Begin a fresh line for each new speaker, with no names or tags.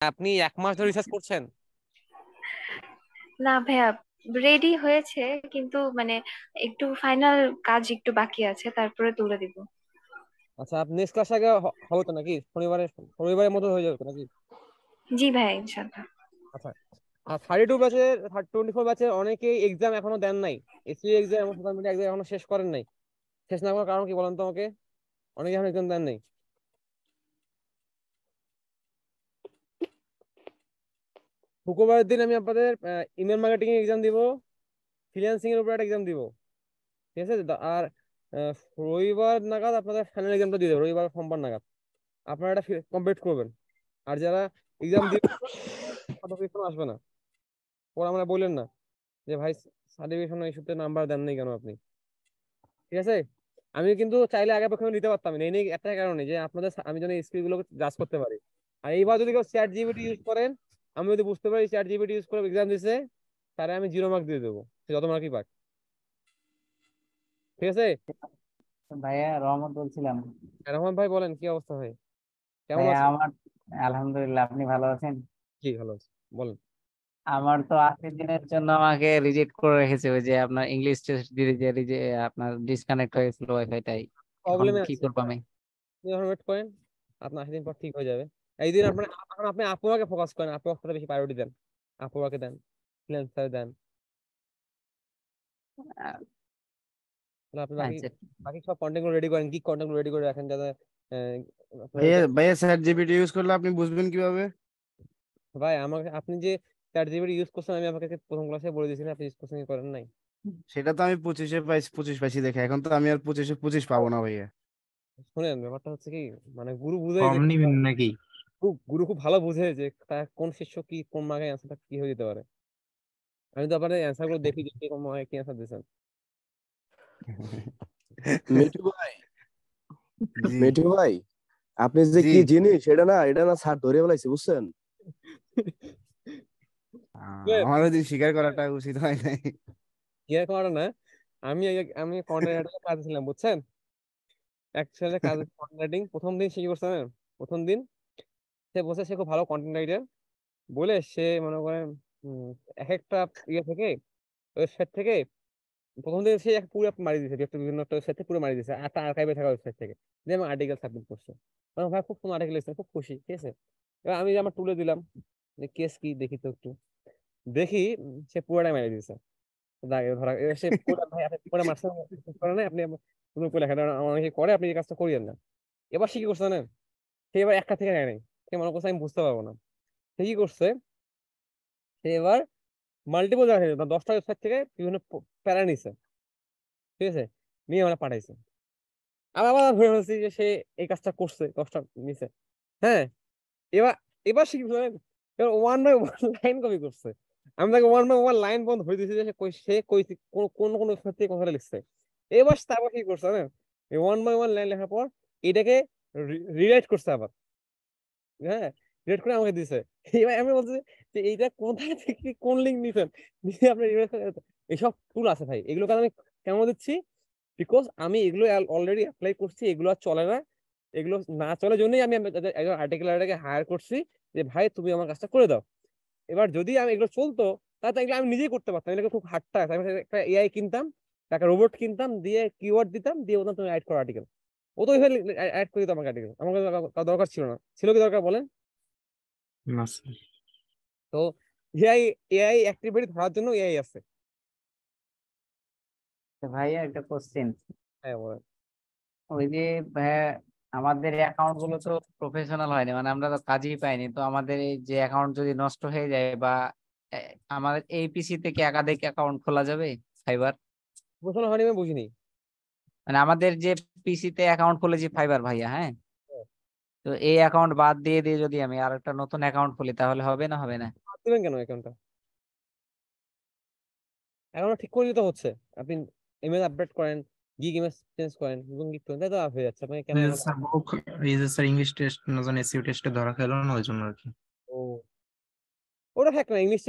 আপনি 1 মাস ধরে রিসার্চ করছেন?
না ভাইয়া, রেডি হয়েছে, কিন্তু মানে একটু ফাইনাল কাজ একটু বাকি আছে, তারপরে তুলে দিব।
আচ্ছা, আপনি নেক্সট ক্লাস আগে হবে তো নাকি? রবিবারের মধ্যে হয়ে যাবে তো নাকি?
জি ভাইয়া, ইনশাল্লাহ।
আচ্ছা। আর 32 ব্যাচের 24 ব্যাচের অনেকেই এক্সাম এখনো দেন নাই। এসএসসি এক্সাম এবং সোশ্যাল মিডিয়া এক্সাম এখনো শেষ করেন নাই। শেষ না করার কারণ কি বলেন তো আমাকে? অনেকে এখন এক্সাম দেন নাই। শুক্রবারের দিন আমি আপনাদের ইমেল মার্কেটিং এক্সাম দিব, ফ্রিল্যান্সিং এর উপর একটা এক্সাম দিব। ঠিক আছে আর আহ, রবিবার নাগাদ আপনাদের ফাইনাল এক্সামটা দিয়ে দেবো, রবিবার সোমবার নাগাদ আপনারা এটা কমপ্লিট করবেন। আর যারা এক্সাম দিয়ে সার্টিফিকেশন আসবে না, পরে আমরা বললেন না যে ভাই সার্টিফিকেশন ইস্যুতে নাম্বার দেন নাই কেন আপনি। ঠিক আছে? আমি কিন্তু চাইলে আগে পক্ষে নিতে পারতাম না, এই নিয়ে একটা কারণে যে আপনাদের আমি যেন স্কিল গুলো জাজ করতে পারি। আর এইবার যদি কেউ চ্যাট জিপিটি ইউজ করেন, আমি যদি বুঝতে পারি চ্যাট জিপিটি ইউজ করে এক্সাম দিছে, তাহলে আমি 0 মার্ক দিয়ে দেবো, সে যত মার্কই পাক। ঠিক আছে?
ভাইয়া রহমত বলছিলাম।
রহমান ভাই বলেন, কি অবস্থা ভাই? কেমন
ভাইয়া
আছেন?
আমার, আলহামদুলিল্লাহ, আপনি ভালো আছেন?
জি ভালো আছি। বলেন।
আমার তো 80 দিনের জন্য আমাকে রিজেক্ট করে রেখেছে, ওই যে আপনার ইংলিশ টেস্ট দিয়ে যে আপনার ডিসকানেক্ট হয়েছিল ওয়াইফাইটাই। এখন
প্রবলেমে
কি
আছে,
করবো আমি?
আপনি যখন ওয়েট করেন, আপনার 80 দিন পর ঠিক হয়ে যাবে। এই দিন আপনার এখন আপনি আপুয়াকে ফোকাস করেন, আপুয়াকে বেশি প্রায়োরিটি দেন, আপুয়াকে দেন, ফ্রিল্যান্সার দেন।
আহ,
তাহলে আপনি বাকি
আচ্ছা।
বাকি সব কন্টেন্ট গুলো রেডি করেন, কি কন্টেন্ট গুলো রেডি করে রাখেন যাতে আপনার
ভাইয়া
এটা।
ভাইয়া চ্যাট জিপিটি ইউজ করলে আপনি বুঝবেন কিভাবে?
ভাই আমাকে আপনি যে চ্যাট জিপিটি ইউজ করছেন, আমি আপনাকে প্রথম ক্লাসে বলে দিয়েছিলাম, আপনি ইউজ করছেন কি করেন নাই?
সেটা তো আমি 25 পাইছি দেখে, এখন তো আমি আর 25-এ 25 পাবো না ভাইয়া।
শুনেন, ব্যাপারটা হচ্ছে কি, মানে গুরু বুঝে
কম
যে
নিবেন নাকি?
গুরু খুব ভালো বুঝে যে তার কোন শিষ্য কি কোন মার্কে অ্যান্সারটা কি হয়ে যেতে পারে। আমি তো আপনার অ্যান্সার গুলো দেখি যে কি কোন মার্কে কি অ্যান্সার দিয়েছেন।
মিঠু ভাই,
জি
মিঠু ভাই, আপনি যে
জি।
কি জিনিস এটা না স্যার ধরে ফেলাইছে, বুঝছেন?
আমারও দিন স্বীকার করাটা উচিত হয় নাই।
কি আর করার না, আমি কন্টেন্ট রাইটারের কাজ ছিলাম, বুঝছেন? অ্যাকচুয়ালি কাজ কন্টেন্ট রাইটিং। প্রথম দিন সে কি করছে জানেন? প্রথম দিন সে বসে, সে খুব ভালো কন্টেন্ট রাইটার বলে সে মনে করেন উম, এক একটা ইয়ে থেকে, ওয়েবসাইট থেকে প্রথম দিন সে পুরো মারি দিয়েছে, বিভিন্ন একটা ওয়েবসাইট থেকে পুরো মারি দিয়েছে, একটা আর্কাইভে থাকা ওয়েবসাইট থেকে, যে আমার আর্টিকেল সাবমিট করছে। আমার ভাই খুব সুন্দর আর্টিকেল লিখছে, খুব খুশি। ঠিক আছে? এবার আমি যে আমার তুলে দিলাম যে কেস কি দেখি তো একটু, দেখি সে পুরোটাই মারি দিয়েছে। ধরা এবার সে পুরো ভাই আপনি পুরো মারছে করে নাই, আপনি পুরো করে লেখা অনেকে করে, আপনি এই কাজটা করিয়েন না। এবার সে কি করছে জানেন? সে এবার একটা থেকে নেয় নাই, সে মনে করছে আমি বুঝতে পারবো না। সে কি করছে, সে এবার মাল্টিপল জায়গা থেকে 10টা ওয়েবসাইট থেকে বিভিন্ন প্যারা নিছে। ঠিক আছে? নিয়ে আমরা পাঠাইছে। আমি আবার ধরে ফেলছি যে সে এই কাজটা করছে, 10টা নিছে। হ্যাঁ। এবার এবার সে কি করছে জানেন? এবার 1 বাই 1 লাইন কপি করছে। আমি তাকে 1 বাই 1 লাইন বন্ধ হয়ে দিয়েছি যে সে কই কোন কোন কোন ওয়েবসাইট থেকে কথাটা লিখছে। এবার তারপর কি করছে জানেন? এই 1 বাই 1 লাইন লেখার পর এটাকে রিরাইট করছে আবার। হ্যাঁ, রেড করে আমাকে দিছে। এবার আমি বলছি যে এইটা কোথা থেকে কোন লিঙ্ক নিছেন, দিয়ে আপনি এইসব টুল আছে ভাই, এগুলোকে আমি কেন দিচ্ছি? বিকজ আমি এগুলো অলরেডি অ্যাপ্লাই করছি, এগুলো আর চলে না। এগুলো না চলার জন্যই আমি একজন আর্টিকেলারটাকে হায়ার করছি যে ভাই তুমি আমার কাজটা করে দাও। এবার যদি আমি এগুলো চলতো, তাহলে তো এগুলো আমি নিজেই করতে পারতাম, এগুলো খুব হার্ড টাস্ক। আমি একটা এআই কিনতাম, একটা রোবট কিনতাম, দিয়ে কিওয়ার্ড দিতাম, দিয়ে বলতাম তুমি অ্যাড করো আর্টিকেল। ও তো ওইভাবে অ্যাড করে দিত আমাকে আর্টিকেল, আমাকে তার দরকার ছিল না। ছিল কি দরকার বলেন?
না স্যার।
তো এআই এআই অ্যাক্টিভিটি ধরার জন্য এআই আছে।
তো ভাইয়া একটা কোশ্চেন।
হ্যাঁ বলেন।
ওই যে ভাইয়া, আমাদের অ্যাকাউন্ট গুলো তো প্রফেশনাল হয়নি, মানে আমরা তো কাজই পাইনি, তো আমাদের এই যে অ্যাকাউন্ট যদি নষ্ট হয়ে যায় বা এ, আমাদের এই পিসি থেকে একাধিক অ্যাকাউন্ট খোলা যাবে ফাইবার?
প্রশ্ন হয়নি আমি বুঝিনি।
মানে আমাদের যে পিসিতে অ্যাকাউন্ট খুলেছি ফাইবার ভাইয়া, হ্যাঁ, তো এই অ্যাকাউন্ট বাদ দিয়ে দিয়ে যদি আমি আর একটা নতুন অ্যাকাউন্ট খুলি তাহলে হবে না হবে না?
বাদ দিবেন কেন অ্যাকাউন্টটা? এখন ঠিক করে দিতে হচ্ছে। আপনি ইমেল আপডেট করেন, গিগ ইমেজ চেঞ্জ করেন এবং গিগ করেন, তাই তো হয়ে যাচ্ছে। আপনাকে কেন
এই যে
এখন?
স্যার এই যে স্যার ইংলিশ টেস্ট না জানি এসইউ টেস্টে ধরা খেলো না, ওই জন্য আর কি।
ও, ওটা থাক না, ইংলিশ